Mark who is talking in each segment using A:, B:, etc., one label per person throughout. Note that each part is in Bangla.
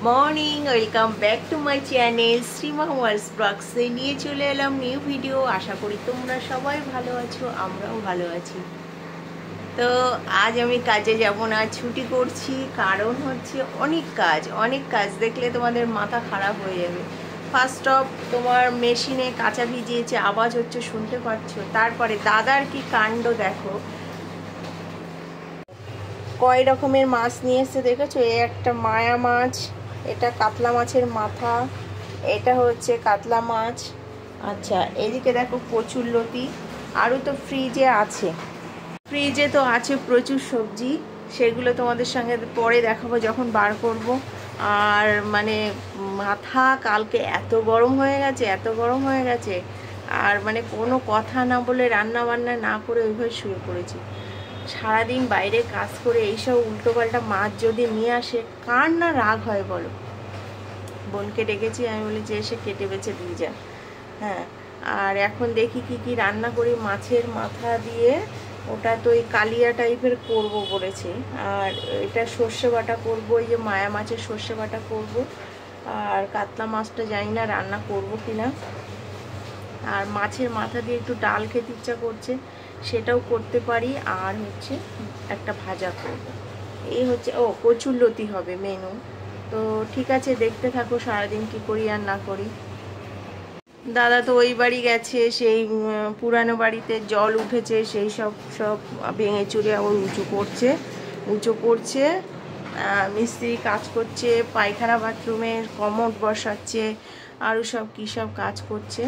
A: Morning, welcome back to my channel Shrima worlds ব্লগসে নিয়ে চলে এলাম নিউ ভিডিও। আশা করি তোমরা সবাই ভালো আছো, আমরাও ভালো আছি। তো আজ আমি কাজে যাব না, ছুটি করছি। কারণ হচ্ছে অনেক কাজ দেখলে তোমাদের মাথা খারাপ হয়ে যাবে। ফার্স্ট অফ তোমার মেশিনে কাঁচা ভিজিয়েছে, আওয়াজ হচ্ছে শুনতে পাচ্ছ। তারপরে দাদার কি কাণ্ড দেখো, কয় রকমের মাছ নিয়ে এসছে দেখেছো। এই একটা মায়া মাছ, এটা কাতলা মাছের মাথা, এটা হচ্ছে কাতলা মাছ। আচ্ছা, এদিকে দেখো কচুরলতি, আরও তো ফ্রিজে আছে, প্রচুর সবজি। সেগুলো তোমাদের সঙ্গে পরে দেখাবো যখন বার করব। আর মানে মাথা কালকে এত গরম হয়ে গেছে, আর মানে কোনো কথা না বলে রান্না বান্না না করে ওইভাবে শুয়ে পড়েছি। সারাদিন বাইরে কাজ করে এইসব উল্টোপাল্টা মাছ যদি নিয়ে আসে, কার না রাগ হয় বলো। বোনকে ডেকেছি, আমি বলি যে এসে কেটে বেছে দিয়ে যা। হ্যাঁ, আর এখন দেখি কি রান্না করি। মাছের মাথা দিয়ে ওটা তো ওই কালিয়া টাইপের করব বলেছি। আর এটা সর্ষে বাটা করবো, ওই যে মায়া মাছের সর্ষে বাটা করব। আর কাতলা মাছটা জানি না রান্না করব কিনা। আর মাছের মাথা দিয়ে একটু ডাল খেতে ইচ্ছা করছে, সেটাও করতে পারি। আর হচ্ছে একটা ভাজা করব, এই হচ্ছে। কচুরলতি হবে মেনু। তো ঠিক আছে, দেখতে থাকো সারাদিন কি করি আর না করি। দাদা তো ওই বাড়ি গেছে, সেই পুরানো বাড়িতে জল উঠেছে, সেই সব ভেঙে চুরে আবার উঁচু করছে। মিস্ত্রি কাজ করছে, পায়খানা বাথরুমের কমোড বসাচ্ছে, আরও কী সব কাজ করছে।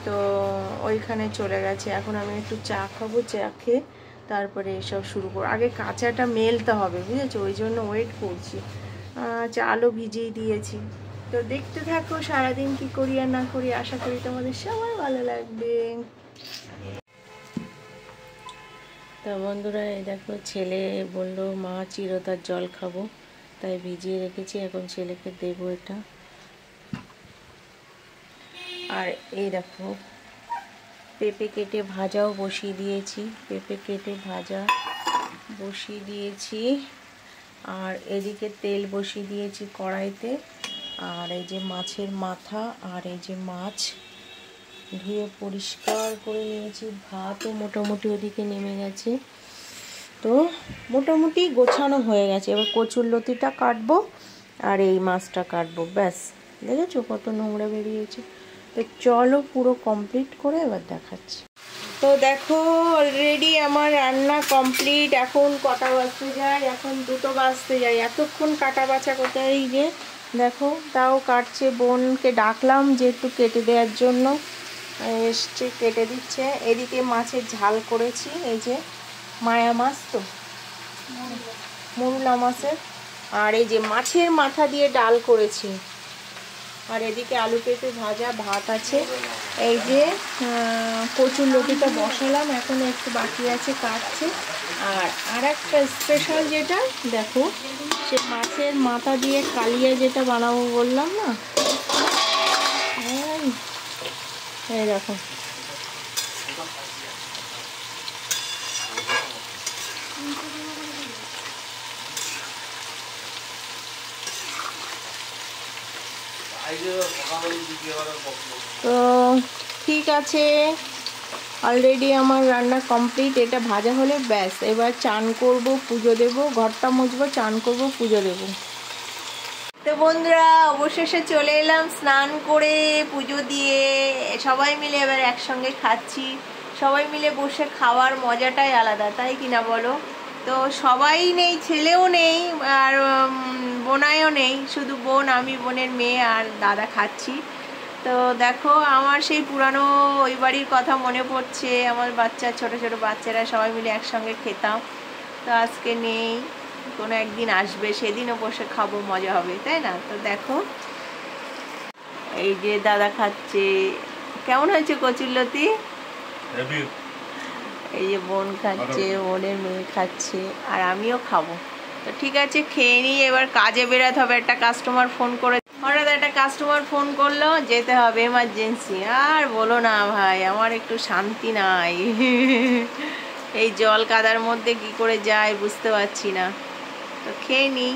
A: তো ওইখানে চলে গেছে। এখন আমি একটু চা খাবো, চা খেয়ে তারপরে এসব শুরু করবো। আগে কাঁচাটা মেলতে হবে, বুঝেছো, ওই জন্য ওয়েট করছি। চালও ভিজিয়ে দিয়েছি। তো দেখতে থাকো সারাদিন কি করি আর না করি। আশা করি তোমাদের সবাই ভালো লাগবে। তা বন্ধুরা, এই দেখো ছেলে বললো মা চিরতার জল খাবো, তাই ভিজিয়ে রেখেছি। এখন ছেলেকে দেবো এটা। আর এই দেখো পেঁপে কেটে ভাজাও বসিয়ে দিয়েছি, আর এদিকে তেল বসিয়ে দিয়েছি কড়াইতে। আর এই যে মাছের মাথা, আর এই যে মাছ ধুয়ে পরিষ্কার করে নিয়েছি। ভাতও মোটামুটি ওদিকে নেমে গেছে, তো মোটামুটি গোছানো হয়ে গেছে। এবার কচুরলতিটা কাটবো আর এই মাছটা কাটবো, ব্যাস। দেখেছো কত নোংরা বেরিয়েছে। তো চলো পুরো কমপ্লিট করে এবার দেখাচ্ছি। তো দেখো অলরেডি আমার রান্না কমপ্লিট। এখন কটা বাজতে যায়, এখন 2টো বাজতে যায়। এতক্ষণ কাটা বাছা কোথায় যে দেখো, তাও কাটছে। বোনকে ডাকলাম যে একটু কেটে দেওয়ার জন্য, এসছে কেটে দিচ্ছে। এদিকে মাছের ঝাল করেছি, এই যে মায়া মাছ, তো মুরলা মাছের। আর এই যে মাছের মাথা দিয়ে ডাল করেছি। আর এদিকে আলু পেঁপে ভাজা, ভাত আছে। এই যে কচুরলতিটা বসালাম, এখন একটু বাকি আছে, কাটছে। আর একটা স্পেশাল যেটা দেখো, সে মাছের মাথা দিয়ে কালিয়া যেটা বানাবো বললাম না, এই দেখো। তো ঠিক আছে, অলরেডি আমার রান্না কমপ্লিট। এটা ভাজা হলে ব্যাস, এবার চান করব, পুজো দেব, ঘরটা মুছবো, চান করব, পুজো দেব। তো বন্ধুরা, অবশেষে চলে এলাম স্নান করে, পুজো দিয়ে। সবাই মিলে এবার একসঙ্গে খাচ্ছি। সবাই মিলে বসে খাওয়ার মজাটাই আলাদা, তাই কিনা বলো। তো সবাই নেই, ছেলেও নেই, আর বোনাইও নেই, শুধু বোন, আমি, বোনের মেয়ে আর দাদা খাচ্ছি। তো দেখো আমার সেই পুরানো ওই বাড়ির কথা মনে পড়ছে। আমার ছোট ছোট বাচ্চারা সবাই মিলে একসঙ্গে খেতাম। তো আজকে নেই, কোনো একদিন আসবে, সেদিনও বসে খাবো, মজা হবে, তাই না। তো দেখো এই যে দাদা খাচ্ছে। কেমন হয়েছে কচুরলতি? এই যে বোন খাচ্ছে, বোনের মেয়ে খাচ্ছে, আর আমিও খাবো। তো ঠিক আছে, খেয়ে নিই। এবার কাজে বেরাতে হবে। হঠাৎ একটা কাস্টমার ফোন করলো, যেতে হবে এমার্জেন্সি। আর বলো না ভাই, আমার একটু শান্তি নাই। এই জল কাদার মধ্যে কি করে যায় বুঝতে পারছি না। তো খেয়ে নিই।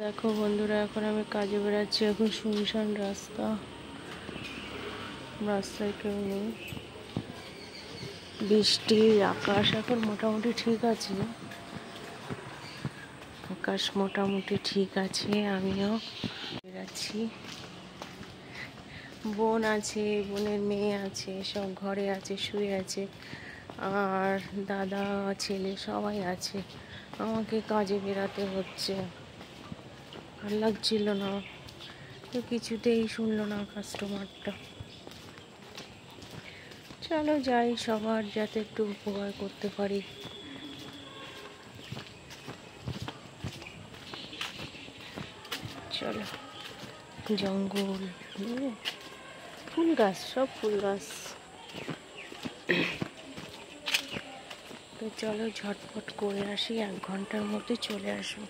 A: দেখো বন্ধুরা, এখন আমি কাজে বেরাচ্ছি। এখন শুনশান রাস্তা, রাস্তায় কেউ নেই। বৃষ্টি, আকাশ এখন মোটামুটি ঠিক আছে, আকাশ মোটামুটি ঠিক আছে। আমিও বেরাচ্ছি। বোন আছে, বোনের মেয়ে আছে, সব ঘরে আছে, শুয়ে আছে। আর দাদা, ছেলে সবাই আছে। আমাকে কাজে বেরাতে হচ্ছে, ভাল লাগছিল না তো, কিছুতেই শুনলো না কাস্টমারটা। চলো যাই, সবার যাতে একটু উপকার করতে পারি। চলো, জঙ্গল, ফুল গাছ, সব ফুল গাছ। তো চলো ঝটপট করে আসি, 1 ঘন্টার মধ্যে চলে আসবো।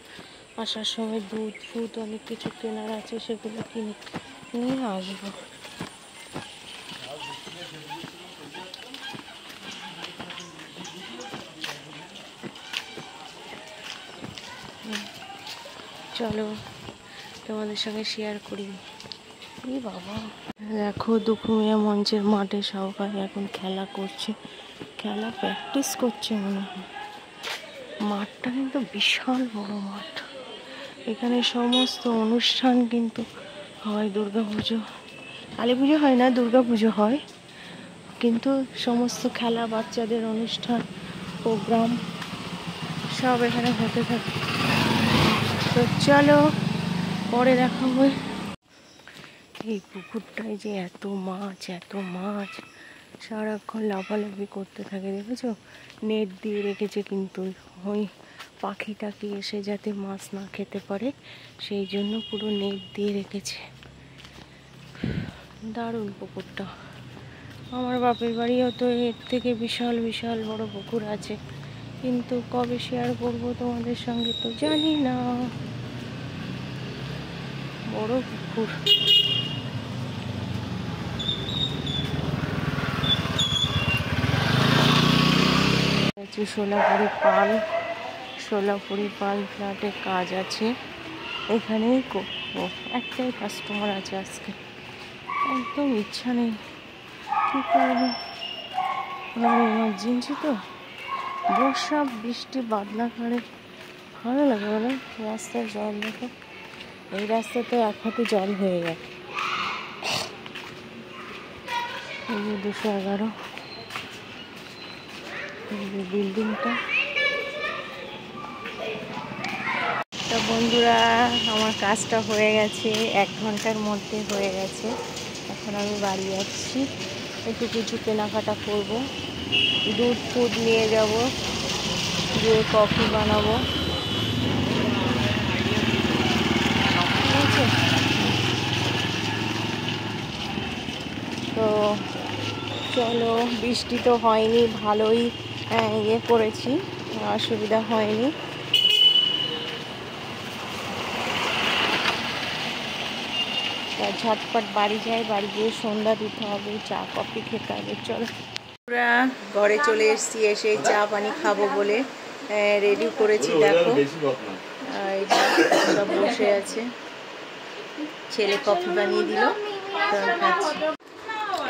A: আসার সময় দুধ ফুদ অনেক কিছু কেনার আছে, সেগুলো কিনে নিয়ে আসবো। চলো তোমাদের সঙ্গে শেয়ার করি। এই বাবা, দেখো দুপুরিয়া মঞ্চের মাঠে সবাই এখন খেলা করছে, খেলা প্র্যাকটিস করছে মনে হয়। মাঠটা কিন্তু বিশাল বড় মাঠ। এখানে সমস্ত অনুষ্ঠান কিন্তু হয়। দুর্গাপুজো, কালী পুজো হয় না, দুর্গাপুজো হয়, কিন্তু সমস্ত খেলা, বাচ্চাদের অনুষ্ঠান, প্রোগ্রাম সব এখানে হতে থাকে। তো চলো পরে দেখা হবে। এই পুকুরটায় যে এত মাছ, এত মাছ, সারাক্ষণ লাফালাফি করতে থাকে। দেখেছো, নেট দিয়ে রেখেছে, কিন্তু ওই পাখি টাকি এসে যাতে মাছ না খেতে পারে সেই জন্য পুরো নেট দিয়ে রেখেছে। দারুণ পুকুরটা। আমার বাপের বাড়িও তো এর থেকে বিশাল বিশাল বড় পুকুর আছে, কিন্তু কবে শেয়ার করবো তোমাদের সঙ্গে তো জানি না। বড় পুকুর। সোলাপুরি পাল ফ্ল্যাটে কাজ আছে, এখানেই করবো। একটাই কাস্টমার আছে আজকে, একদম ইচ্ছা নেই, কী করবো, এমার্জেন্সি তো। বর্ষা বৃষ্টি বাদলা করে ভালো লাগে বলো। রাস্তায় জল দেখো, এই রাস্তাতে 1 হাঁটু জল হয়ে গেছে। এই যে 211 বিল্ডিংটা। তো বন্ধুরা, আমার কাজটা হয়ে গেছে, 1 ঘন্টার মধ্যে হয়ে গেছে। এখন আমি বাড়ি যাচ্ছি, একটু কিছু কেনাকাটা করব, দুধ ফুড নিয়ে যাব, গিয়ে কফি বানাবো। ঠিক আছে, তো চলো। বৃষ্টি তো হয়নি, ভালোই ইয়ে করেছি, অসুবিধা হয়নি। ঝটপট বাড়ি যাই, বাড়ি গিয়ে সন্ধ্যা দিতে হবে, চা কফি খেতে হবে। চলো পুরা ঘরে চলে এসেছি, এসে চা পানি খাবো বলে রেডি করেছি। দেখো এই যে সব বসে আছে, ছেলে কফি বানিয়ে দিল, খাচ্ছি।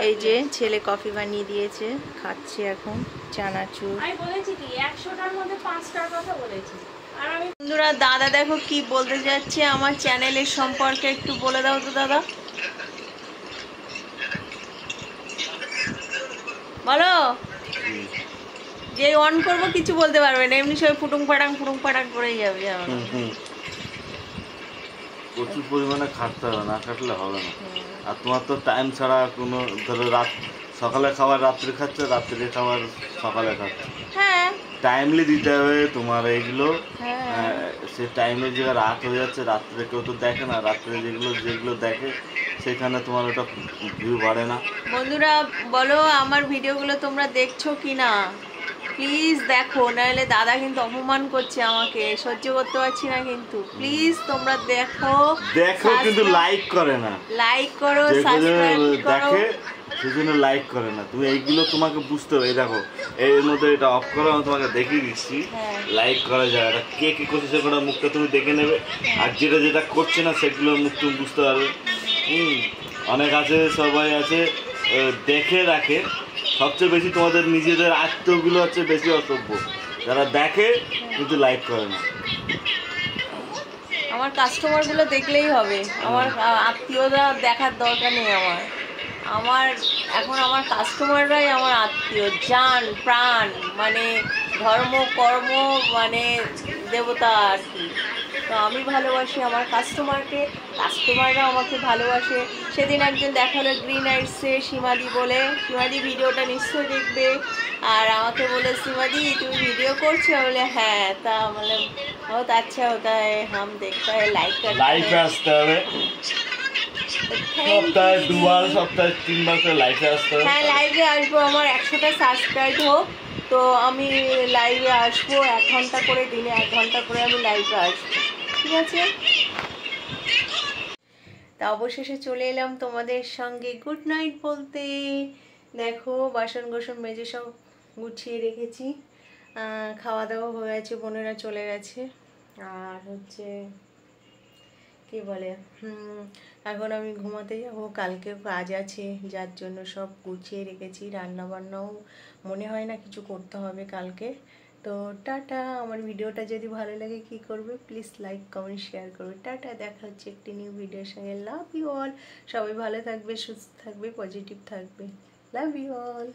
A: এই যে ছেলে কফি বানিয়ে দিয়েছে, খাচ্ছি এখন চানাচুর। বন্ধুরা, দাদা দেখো কি বলতে যাচ্ছে আমার চ্যানেলের সম্পর্কে, একটু বলে দাও তো দাদা, বলো। যে অন করবো কিছু বলতে পারবে না, এমনি সবাই ফুটুং পাটাং করেই যাবে।
B: প্রচুর পরিমাণে খাটতে হবে, না খাটলে হবে না। আর তোমার তো টাইম ছাড়া কোনো, ধরো সকালে খাবার রাত্রে খাচ্ছে, রাত্রে খাবার সকালে খাচ্ছে, টাইমলি দিতে হবে তোমার এইগুলো। সে টাইমের জায়গায় রাত হয়ে যাচ্ছে, রাত্রে কেউ তো দেখে না, রাত্রে যেগুলো দেখে সেখানে তোমার ওটা ভিউ বাড়ে না।
A: বন্ধুরা বলো, আমার ভিডিওগুলো তোমরা দেখছো কি না, প্লিজ দেখো, নাহলে দাদা কিন্তু অপমান করছে আমাকে, সহ্য করতে পারছি না। কিন্তু প্লিজ তোমরা দেখো,
B: কিন্তু লাইক করে না,
A: লাইক করো, সাবস্ক্রাইব করো।
B: সেজন্য লাইক করে না। তুমি এইগুলো তোমাকে বুঝতে হবে। দেখো এর মধ্যে এটা অফ করো, আমি তোমাকে দেখিয়ে দিচ্ছি লাইক করা যায়। এটা কে কে করছে সেগুলো মুখটা তুমি দেখে নেবে, আর যেটা যেটা করছে না সেগুলোর মুখ তুমি বুঝতে পারবে। অনেক আছে, সবাই আছে দেখে রাখে। সবচেয়ে বেশি তোমাদের নিজেদের আত্মীয়গুলো হচ্ছে বেশি অসভ্য, যারা দেখে কিন্তু লাইক করে না।
A: আমার কাস্টমারগুলো দেখলেই হবে, আমার আত্মীয়রা দেখার দরকার নেই। আমার এখন আমার কাস্টমাররাই আমার আত্মীয়, জান প্রাণ, মানে ধর্ম কর্ম, মানে দেবতা আর কি। তো আমি ভালোবাসি আমার কাস্টমারকে, কাস্টমাররা আমাকে ভালোবাসে। সেদিন একজন দেখালো গ্রিন আইটসে সীমাদি বলে, সীমাদি ভিডিওটা নিশ্চয়ই দেখবে। আর আমাকে বলে, সীমাদি তুমি ভিডিও করছো? বলে হ্যাঁ। তা বলে बहुत अच्छा होता है, हम देखता है, लाइक करते हैं।
B: লাইফে আসতে হবে, সপ্তাহে 2 বার, সপ্তাহে 3 বার করে লাইফে আসতে হবে।
A: হ্যাঁ লাইভে আসবো, আমার 100টা সাবস্ক্রাইব হোক, তো আমি লাইভে আসবো। 1 ঘন্টা করে, দিনে 1 ঘন্টা করে আমি লাইভে আসবো, ঠিক আছে? তা অবশেষে চলে এলাম তোমাদের সঙ্গে গুড নাইট বলতে। দেখো বাসন গোসন মেজে সব গুছিয়ে রেখেছি, খাওয়া দাওয়া হয়ে গেছে, বোনেরা চলে গেছে। আর হচ্ছে কি বলে, এখন আমি ঘুমাতে যাবো। কালকেও কাজ আছে, যার জন্য সব গুছিয়ে রেখেছি। রান্না বান্নাও মনে হয় না কিছু করতে হবে কালকে। তো টাটা। আমার ভিডিওটা যদি ভালো লাগে কি করবে, প্লিজ লাইক কমেন্ট শেয়ার করবে। টাটা, দেখা হচ্ছে একটি নিউ ভিডিওর সঙ্গে। Love you all. সবাই ভালো থাকবে, সুস্থ থাকবে, পজিটিভ থাকবে। Love you all.